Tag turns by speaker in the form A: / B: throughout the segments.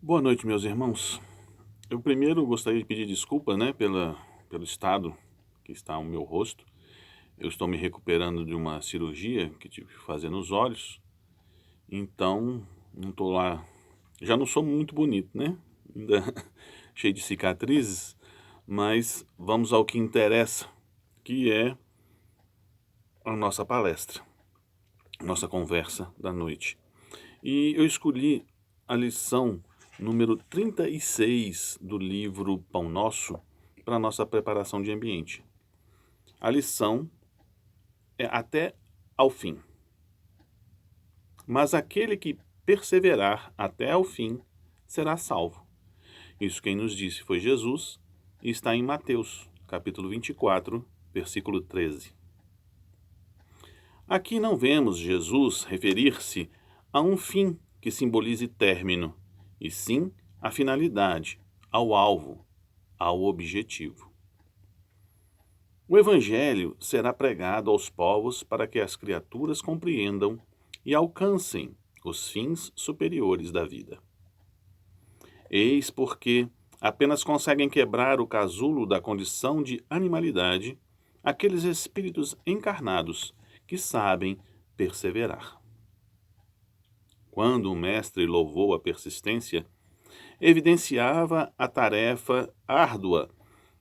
A: Boa noite, meus irmãos. Eu primeiro gostaria de pedir desculpa, pelo estado que está o meu rosto. Eu estou me recuperando de uma cirurgia que tive que fazer nos olhos, então não estou lá. Já não sou muito bonito, né? Ainda cheio de cicatrizes, mas vamos ao que interessa, que é a nossa palestra, nossa conversa da noite. E eu escolhi a lição número 36 do livro Pão Nosso para a nossa preparação de ambiente. A lição é até ao fim. Mas aquele que perseverar até ao fim será salvo. Isso quem nos disse foi Jesus e está em Mateus, capítulo 24, versículo 13. Aqui não vemos Jesus referir-se a um fim que simbolize término, e sim a finalidade, ao alvo, ao objetivo. O Evangelho será pregado aos povos para que as criaturas compreendam e alcancem os fins superiores da vida. Eis porque apenas conseguem quebrar o casulo da condição de animalidade aqueles espíritos encarnados que sabem perseverar. Quando o mestre louvou a persistência, evidenciava a tarefa árdua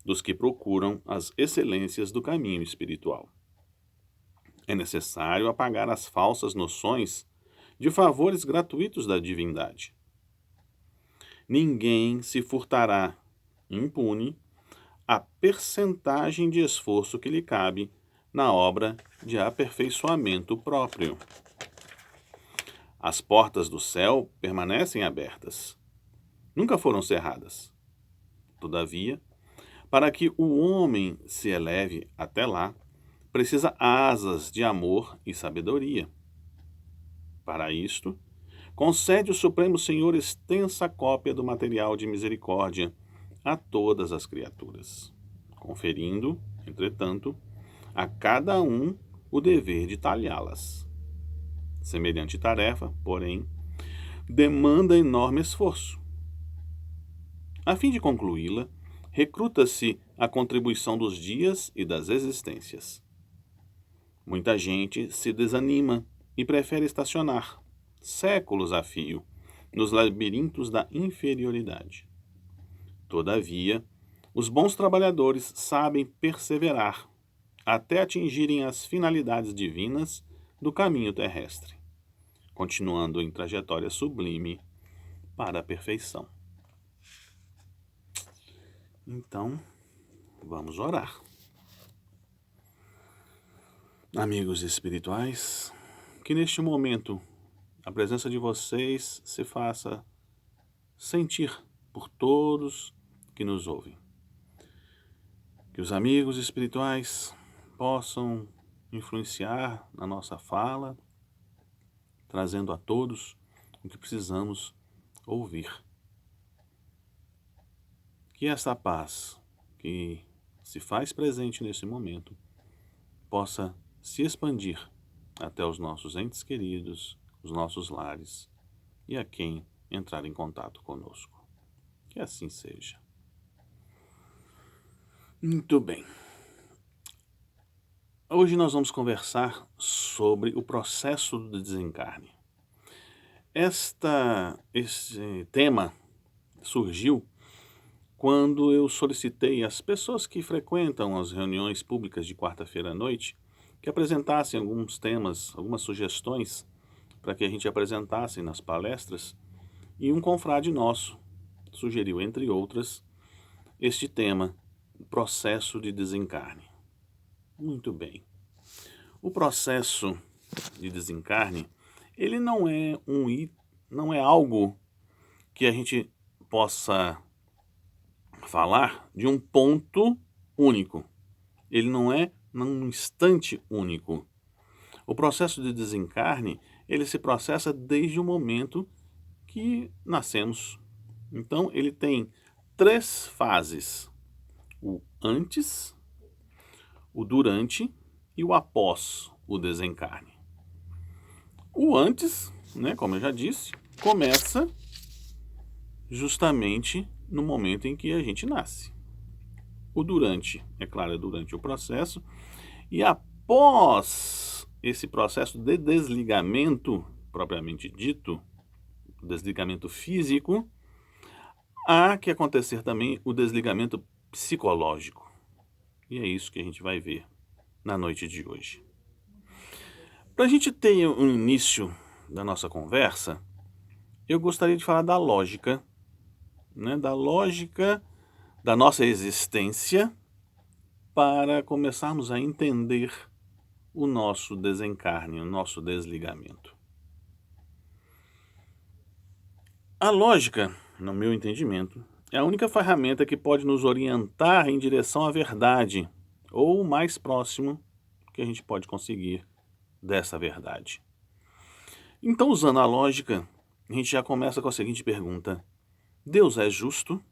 A: dos que procuram as excelências do caminho espiritual. É necessário apagar as falsas noções de favores gratuitos da divindade. Ninguém se furtará, impune, a percentagem de esforço que lhe cabe na obra de aperfeiçoamento próprio. As portas do céu permanecem abertas. Nunca foram cerradas. Todavia, para que o homem se eleve até lá, precisa asas de amor e sabedoria. Para isto, concede o Supremo Senhor extensa cópia do material de misericórdia a todas as criaturas, conferindo, entretanto, a cada um o dever de talhá-las. Semelhante tarefa, porém, demanda enorme esforço. A fim de concluí-la, recruta-se a contribuição dos dias e das existências. Muita gente se desanima e prefere estacionar, séculos a fio, nos labirintos da inferioridade. Todavia, os bons trabalhadores sabem perseverar até atingirem as finalidades divinas do caminho terrestre, continuando em trajetória sublime para a perfeição. Então, vamos orar. Amigos espirituais, que neste momento a presença de vocês se faça sentir por todos que nos ouvem. Que os amigos espirituais possam influenciar na nossa fala, trazendo a todos o que precisamos ouvir. Que esta paz que se faz presente nesse momento possa se expandir até os nossos entes queridos, os nossos lares e a quem entrar em contato conosco. Que assim seja. Muito bem. Hoje nós vamos conversar sobre o processo do desencarne. Esse tema surgiu quando eu solicitei às pessoas que frequentam as reuniões públicas de quarta-feira à noite que apresentassem alguns temas, algumas sugestões para que a gente apresentasse nas palestras, e um confrade nosso sugeriu, entre outras, este tema, o processo de desencarne. Muito bem. O processo de desencarne, ele não é algo que a gente possa falar de um ponto único. Ele não é num instante único. O processo de desencarne, ele se processa desde o momento que nascemos. Então, ele tem 3 fases: o antes, o durante e o após o desencarne. O antes, como eu já disse, começa justamente no momento em que a gente nasce. O durante, é claro, é durante o processo, e após esse processo de desligamento, propriamente dito, desligamento físico, há que acontecer também o desligamento psicológico. E é isso que a gente vai ver na noite de hoje. Para a gente ter um início da nossa conversa, eu gostaria de falar da lógica, né, da lógica da nossa existência, para começarmos a entender o nosso desencarne, o nosso desligamento. A lógica, no meu entendimento, é a única ferramenta que pode nos orientar em direção à verdade, ou o mais próximo que a gente pode conseguir dessa verdade. Então, usando a lógica, a gente já começa com a seguinte pergunta: Deus é justo?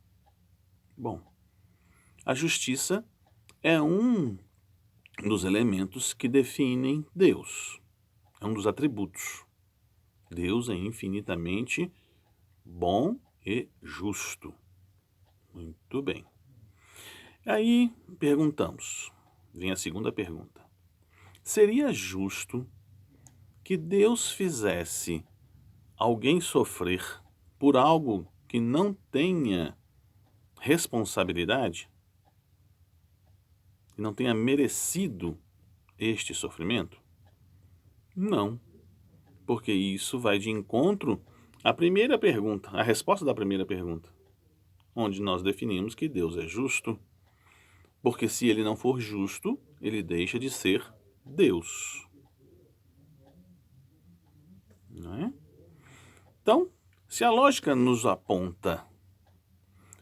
A: Bom, a justiça é um dos elementos que definem Deus. É um dos atributos. Deus é infinitamente bom e justo. Muito bem. Aí perguntamos, vem a segunda pergunta. Seria justo que Deus fizesse alguém sofrer por algo que não tenha responsabilidade? Que não tenha merecido este sofrimento? Não, porque isso vai de encontro à primeira pergunta, à resposta da primeira pergunta, onde nós definimos que Deus é justo, porque se ele não for justo, ele deixa de ser Deus. Não é? Então, se a lógica nos aponta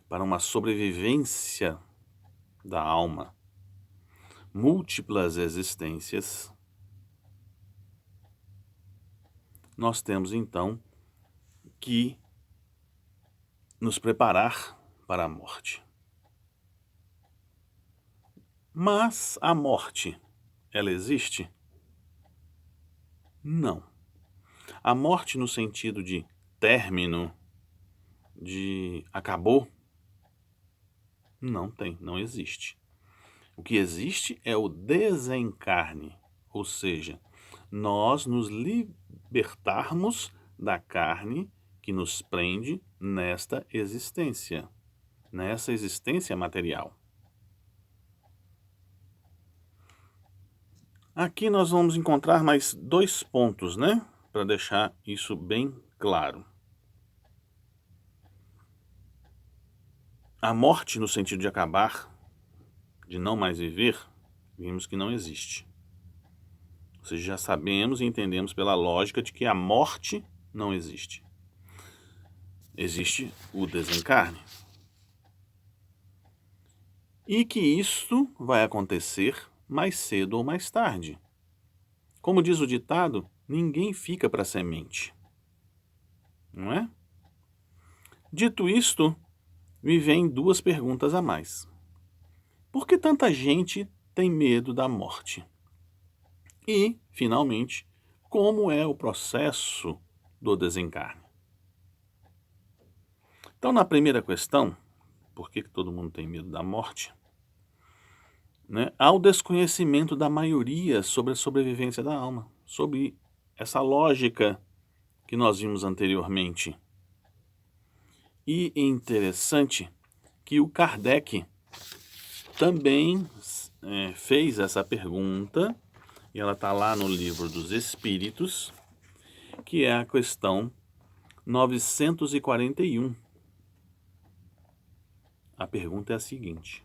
A: para uma sobrevivência da alma, múltiplas existências, nós temos então que nos preparar para a morte. Mas a morte, ela existe? Não. A morte no sentido de término, de acabou, não tem, não existe. O que existe é o desencarne, ou seja, nós nos libertarmos da carne que nos prende nessa existência material. Aqui nós vamos encontrar mais 2 pontos, né? Para deixar isso bem claro. A morte no sentido de acabar, de não mais viver, vimos que não existe. Ou seja, já sabemos e entendemos pela lógica de que a morte não existe. Existe o desencarne. E que isto vai acontecer mais cedo ou mais tarde. Como diz o ditado, ninguém fica para semente. Não é? Dito isto, me vêm 2 perguntas a mais. Por que tanta gente tem medo da morte? E, finalmente, como é o processo do desencarne? Então, na primeira questão, por que todo mundo tem medo da morte? Né? Há o desconhecimento da maioria sobre a sobrevivência da alma, sobre essa lógica que nós vimos anteriormente. E é interessante que o Kardec também fez essa pergunta, e ela está lá no Livro dos Espíritos, que é a questão 941. A pergunta é a seguinte: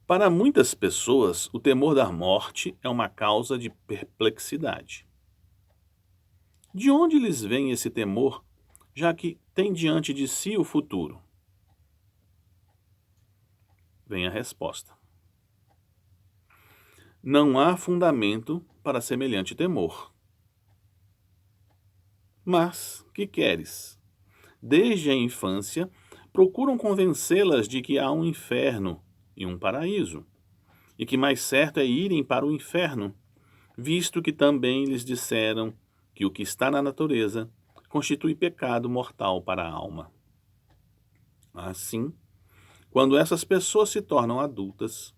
A: para muitas pessoas, o temor da morte é uma causa de perplexidade. De onde lhes vem esse temor, já que tem diante de si o futuro? Vem a resposta. Não há fundamento para semelhante temor. Mas, que queres? Desde a infância, procuram convencê-las de que há um inferno e um paraíso, e que mais certo é irem para o inferno, visto que também lhes disseram que o que está na natureza constitui pecado mortal para a alma. Assim, quando essas pessoas se tornam adultas,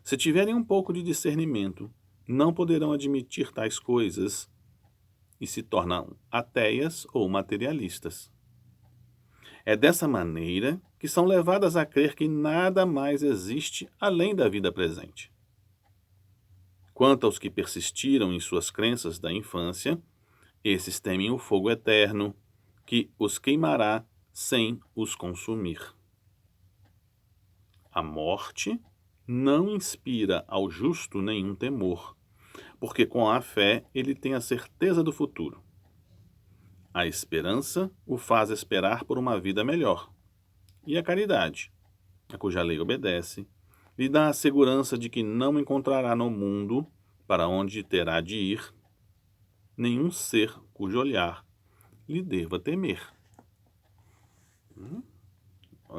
A: se tiverem um pouco de discernimento, não poderão admitir tais coisas e se tornam ateias ou materialistas. É dessa maneira que são levadas a crer que nada mais existe além da vida presente. Quanto aos que persistiram em suas crenças da infância, esses temem o fogo eterno, que os queimará sem os consumir. A morte não inspira ao justo nenhum temor, porque com a fé ele tem a certeza do futuro. A esperança o faz esperar por uma vida melhor, e a caridade, a cuja lei obedece, lhe dá a segurança de que não encontrará no mundo, para onde terá de ir, nenhum ser cujo olhar lhe deva temer.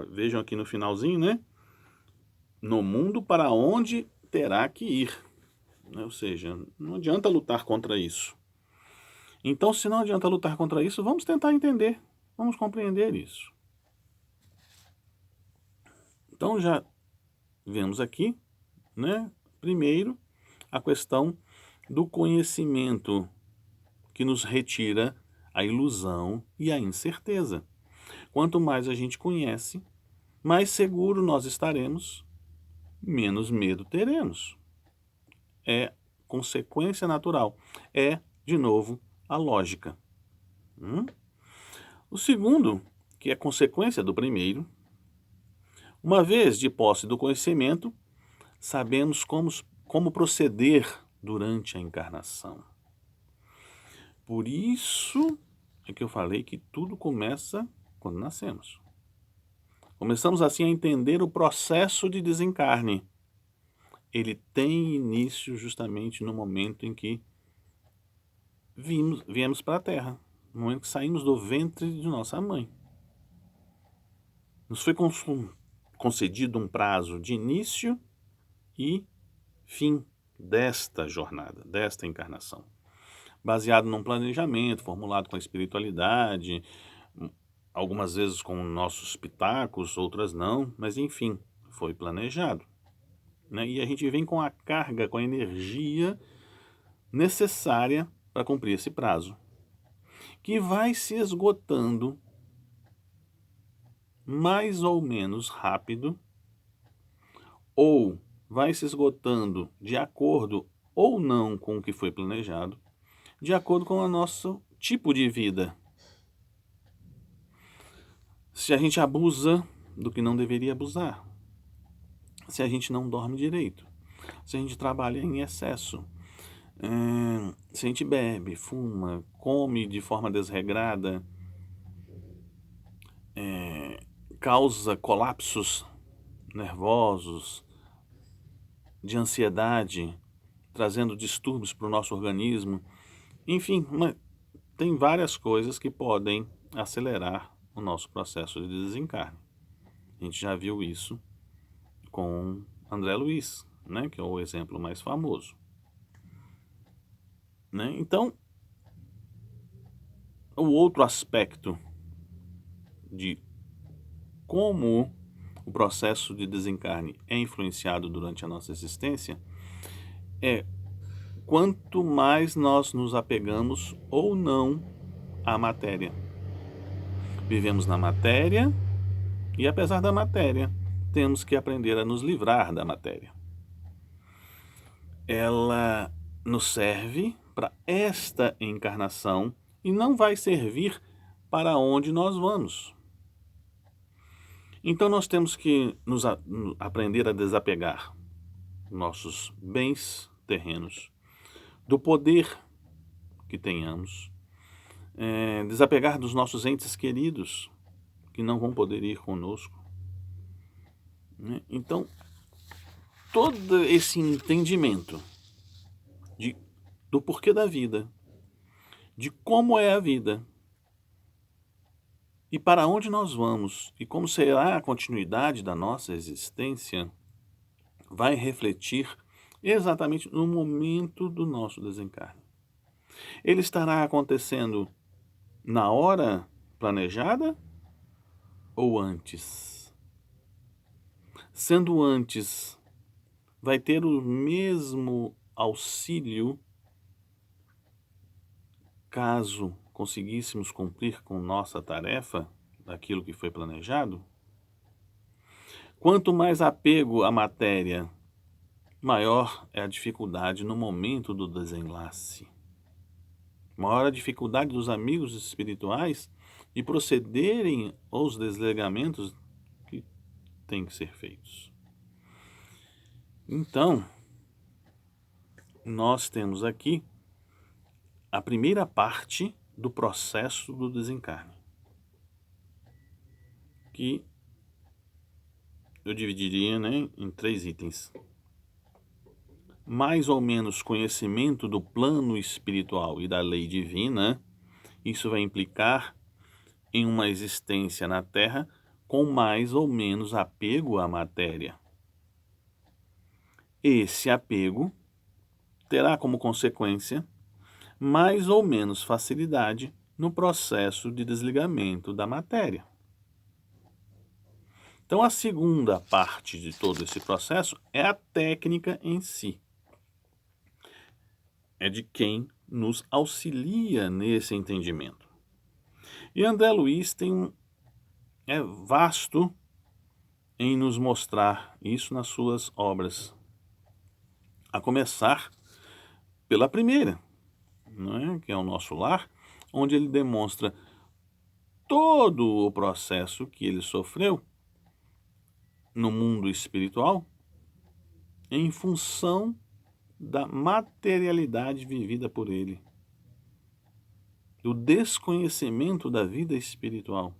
A: Vejam aqui no finalzinho, né? No mundo para onde terá que ir. Ou seja, não adianta lutar contra isso. Então, se não adianta lutar contra isso, vamos tentar entender, vamos compreender isso. Então, já vemos aqui, né? Primeiro, a questão do conhecimento que nos retira a ilusão e a incerteza. Quanto mais a gente conhece, mais seguro nós estaremos, menos medo teremos. É consequência natural. É, de novo, a lógica. O segundo, que é consequência do primeiro, uma vez de posse do conhecimento, sabemos como proceder durante a encarnação. Por isso é que eu falei que tudo começa quando nascemos. Começamos assim a entender o processo de desencarne. Ele tem início justamente no momento em que viemos para a Terra, no momento que saímos do ventre de nossa mãe. Nos foi concedido um prazo de início e fim desta jornada, desta encarnação, baseado num planejamento formulado com a espiritualidade, algumas vezes com nossos pitacos, outras não, mas enfim, foi planejado. Né? E a gente vem com a carga, com a energia necessária para cumprir esse prazo, que vai se esgotando mais ou menos rápido, ou vai se esgotando de acordo ou não com o que foi planejado, de acordo com o nosso tipo de vida. Se a gente abusa do que não deveria abusar, se a gente não dorme direito, se a gente trabalha em excesso, se a gente bebe, fuma, come de forma desregrada, causa colapsos nervosos, de ansiedade, trazendo distúrbios para o nosso organismo. Enfim, tem várias coisas que podem acelerar o nosso processo de desencarne. A gente já viu isso com André Luiz, né, que é o exemplo mais famoso. Né? Então, o outro aspecto de como o processo de desencarne é influenciado durante a nossa existência é quanto mais nós nos apegamos ou não à matéria. Vivemos na matéria e, apesar da matéria, temos que aprender a nos livrar da matéria. Ela nos serve para esta encarnação e não vai servir para onde nós vamos. Então nós temos que aprender a desapegar nossos bens terrenos, do poder que tenhamos, desapegar dos nossos entes queridos que não vão poder ir conosco. Né? Então, todo esse entendimento do porquê da vida, de como é a vida, e para onde nós vamos, e como será a continuidade da nossa existência, vai refletir exatamente no momento do nosso desencarne. Ele estará acontecendo Na hora planejada ou antes? Sendo antes, vai ter o mesmo auxílio caso conseguíssemos cumprir com nossa tarefa, daquilo que foi planejado? Quanto mais apego à matéria, maior é a dificuldade no momento do desenlace. Maior a dificuldade dos amigos espirituais de procederem aos desligamentos que têm que ser feitos. Então, nós temos aqui a primeira parte do processo do desencarne, que eu dividiria, em 3 itens. Mais ou menos conhecimento do plano espiritual e da lei divina. Isso vai implicar em uma existência na Terra com mais ou menos apego à matéria. Esse apego terá como consequência mais ou menos facilidade no processo de desligamento da matéria. Então, a segunda parte de todo esse processo é a técnica em si. É de quem nos auxilia nesse entendimento. E André Luiz é vasto em nos mostrar isso nas suas obras. A começar pela primeira, que é o Nosso Lar, onde ele demonstra todo o processo que ele sofreu no mundo espiritual em função da materialidade vivida por ele, do desconhecimento da vida espiritual.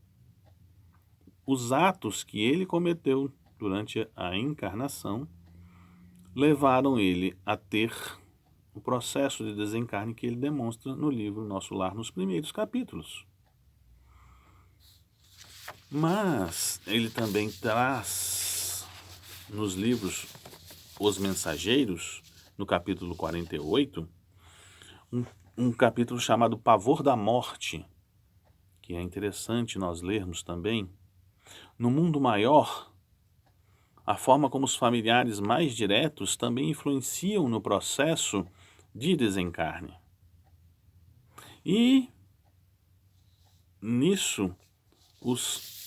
A: Os atos que ele cometeu durante a encarnação levaram ele a ter o processo de desencarne que ele demonstra no livro Nosso Lar, nos primeiros capítulos. Mas ele também traz nos livros Os Mensageiros, no capítulo 48, um capítulo chamado Pavor da Morte, que é interessante nós lermos também. No mundo maior, a forma como os familiares mais diretos também influenciam no processo de desencarne. E nisso,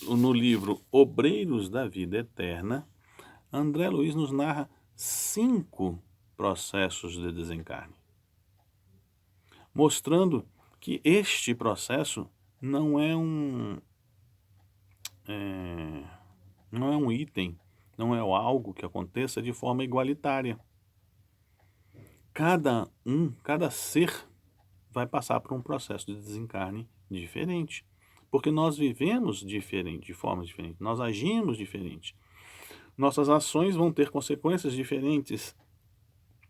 A: no livro Obreiros da Vida Eterna, André Luiz nos narra 5 processos de desencarne, mostrando que este processo não é um item, não é algo que aconteça de forma igualitária. Cada ser vai passar por um processo de desencarne diferente, porque nós vivemos diferente, de forma diferente, nós agimos diferente. Nossas ações vão ter consequências diferentes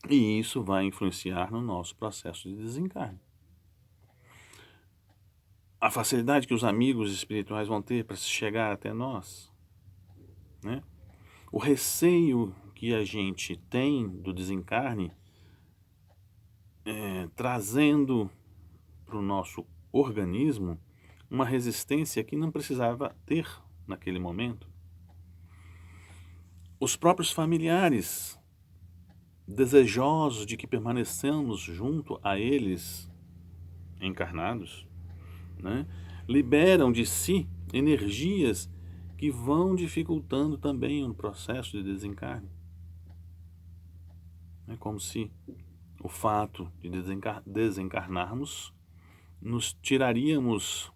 A: e isso vai influenciar no nosso processo de desencarne. A facilidade que os amigos espirituais vão ter para chegar até nós, o receio que a gente tem do desencarne, trazendo para o nosso organismo uma resistência que não precisava ter naquele momento. Os próprios familiares, desejosos de que permaneçamos junto a eles, encarnados, liberam de si energias que vão dificultando também o processo de desencarne. É como se o fato de desencarnarmos nos tiraríamos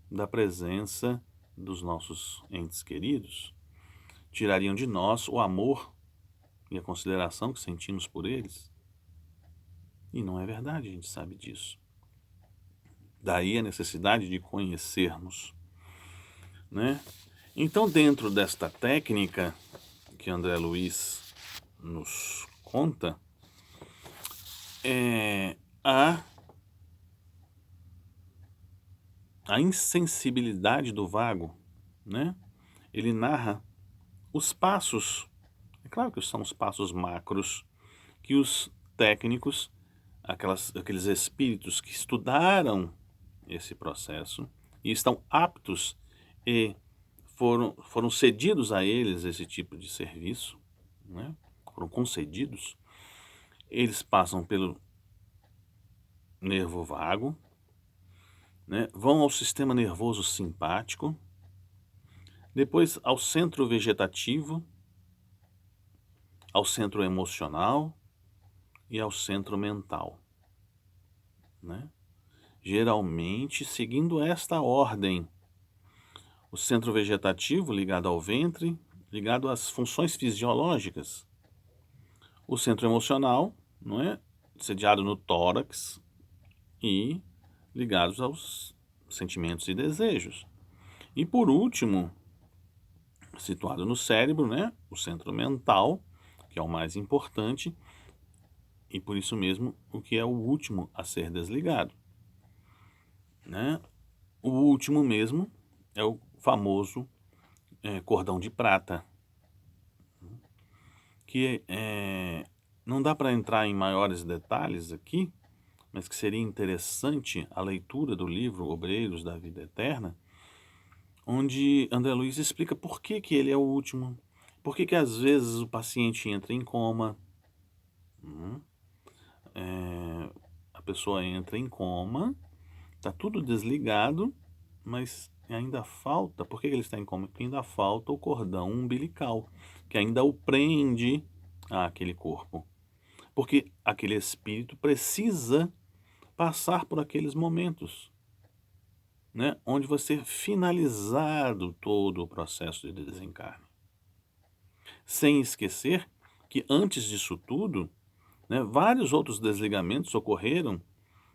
A: da presença dos nossos entes queridos, tirariam de nós o amor e a consideração que sentimos por eles. E não é verdade, a gente sabe disso. Daí a necessidade de conhecermos, Então, dentro desta técnica que André Luiz nos conta, a insensibilidade do vago, Ele narra os passos, é claro que são os passos macros, que os técnicos, aqueles espíritos que estudaram esse processo e estão aptos e foram cedidos a eles esse tipo de serviço, né? Foram concedidos, eles passam pelo nervo vago, né? Vão ao sistema nervoso simpático, depois ao centro vegetativo, ao centro emocional e ao centro mental, né? Geralmente seguindo esta ordem: o centro vegetativo ligado ao ventre, ligado às funções fisiológicas, o centro emocional, não é, sediado no tórax e ligados aos sentimentos e desejos. E por último, situado no cérebro, né, o centro mental, que é o mais importante e por isso mesmo o que é o último a ser desligado, né? O último mesmo é o famoso cordão de prata, que não dá para entrar em maiores detalhes aqui, mas que seria interessante a leitura do livro Obreiros da Vida Eterna, onde André Luiz explica por que que ele é o último, por que que às vezes o paciente entra em coma, a pessoa entra em coma, está tudo desligado, mas ainda falta, por que que ele está em coma? Porque ainda falta o cordão umbilical, que ainda o prende àquele corpo. Porque aquele espírito precisa passar por aqueles momentos, né, onde você finalizado todo o processo de desencarne. Sem esquecer que antes disso tudo, né, vários outros desligamentos ocorreram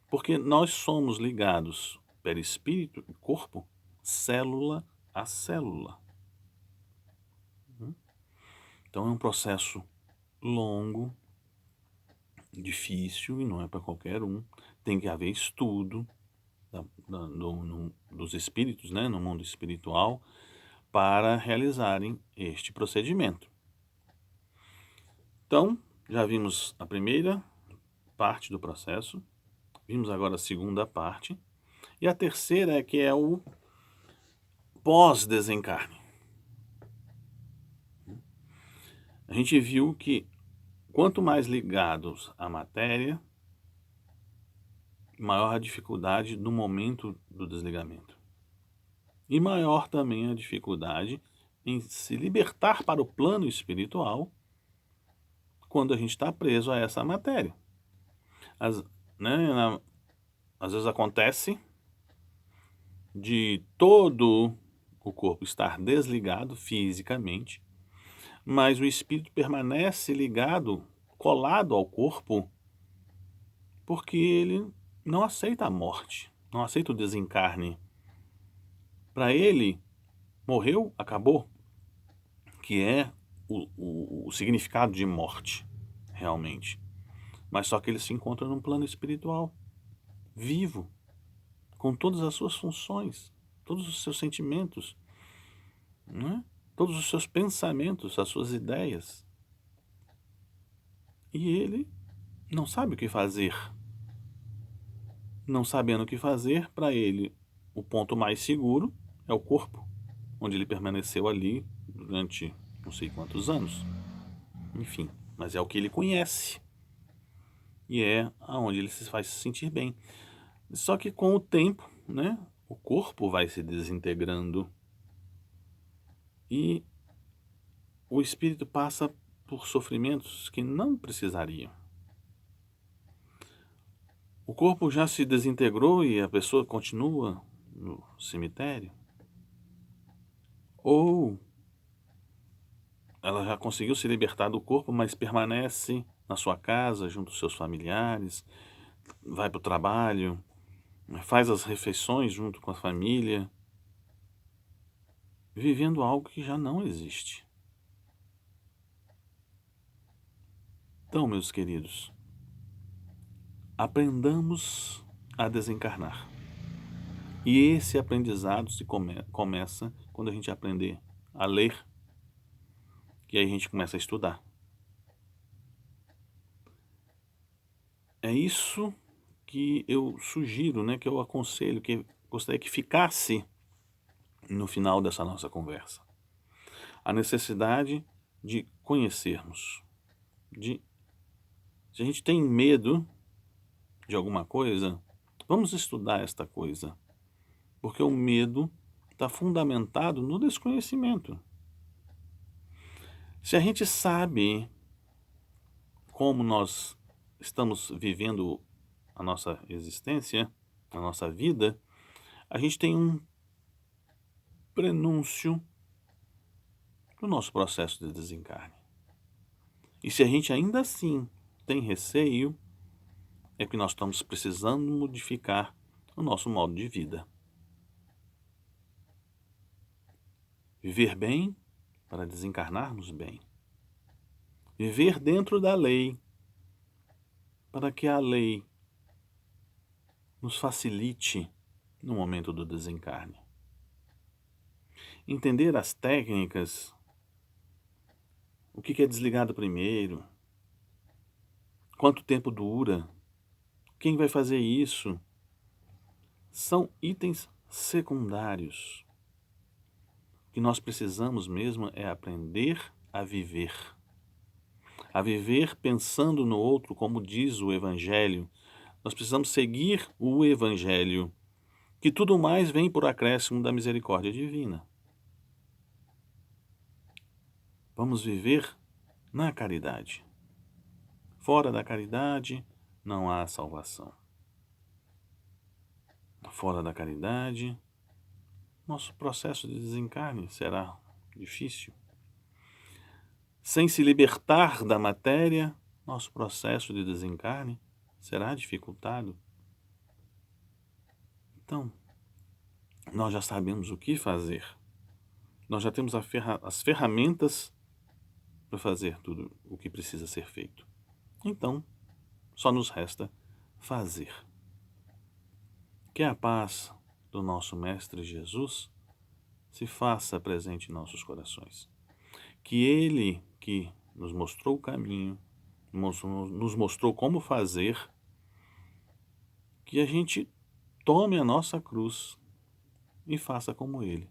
A: porque nós somos ligados perispírito e corpo, célula a célula. Então é um processo longo, difícil e não é para qualquer um. Tem que haver estudo dos espíritos, né, no mundo espiritual, para realizarem este procedimento. Então, já vimos a primeira parte do processo, vimos agora a segunda parte, e a terceira é que é o pós-desencarne. A gente viu que quanto mais ligados à matéria, maior a dificuldade no momento do desligamento. E maior também a dificuldade em se libertar para o plano espiritual quando a gente está preso a essa matéria. Às vezes acontece de todo o corpo estar desligado fisicamente, mas o espírito permanece ligado, colado ao corpo, porque ele não aceita a morte, não aceita o desencarne. Para ele, morreu, acabou, que é o significado de morte, realmente. Mas só que ele se encontra num plano espiritual, vivo, com todas as suas funções, todos os seus sentimentos, né? Todos os seus pensamentos, as suas ideias. E ele não sabe o que fazer. Não sabendo o que fazer, para ele, o ponto mais seguro é o corpo, onde ele permaneceu ali durante não sei quantos anos. Enfim, mas é o que ele conhece. E é aonde ele se faz se sentir bem. Só que com o tempo, né, o corpo vai se desintegrando e o espírito passa por sofrimentos que não precisariam. O corpo já se desintegrou e a pessoa continua no cemitério? Ou ela já conseguiu se libertar do corpo, mas permanece na sua casa, junto aos seus familiares, vai para o trabalho, faz as refeições junto com a família, vivendo algo que já não existe. Então, meus queridos, aprendamos a desencarnar. E esse aprendizado começa quando a gente aprender a ler, que aí a gente começa a estudar. É isso que eu sugiro, né, que eu aconselho, que gostaria que ficasse no final dessa nossa conversa. A necessidade de conhecermos, se a gente tem medo de alguma coisa, vamos estudar esta coisa, porque o medo está fundamentado no desconhecimento. Se a gente sabe como nós estamos vivendo a nossa existência, a nossa vida, a gente tem um prenúncio do nosso processo de desencarne. E se a gente ainda assim tem receio, é que nós estamos precisando modificar o nosso modo de vida. Viver bem para desencarnarmos bem. Viver dentro da lei, para que a lei nos facilite no momento do desencarne. Entender as técnicas, o que é desligado primeiro, quanto tempo dura, quem vai fazer isso, são itens secundários. O que nós precisamos mesmo é aprender a viver. A viver pensando no outro, como diz o Evangelho. Nós precisamos seguir o Evangelho, que tudo mais vem por acréscimo da misericórdia divina. Vamos viver na caridade. Fora da caridade não há salvação. Fora da caridade, nosso processo de desencarne será difícil. Sem se libertar da matéria, nosso processo de desencarne será dificultado. Então, nós já sabemos o que fazer. Nós já temos as ferramentas para fazer tudo o que precisa ser feito. Então, só nos resta fazer. Que a paz do nosso Mestre Jesus se faça presente em nossos corações. Que Ele, que nos mostrou o caminho, nos mostrou como fazer, que a gente tome a nossa cruz e faça como Ele.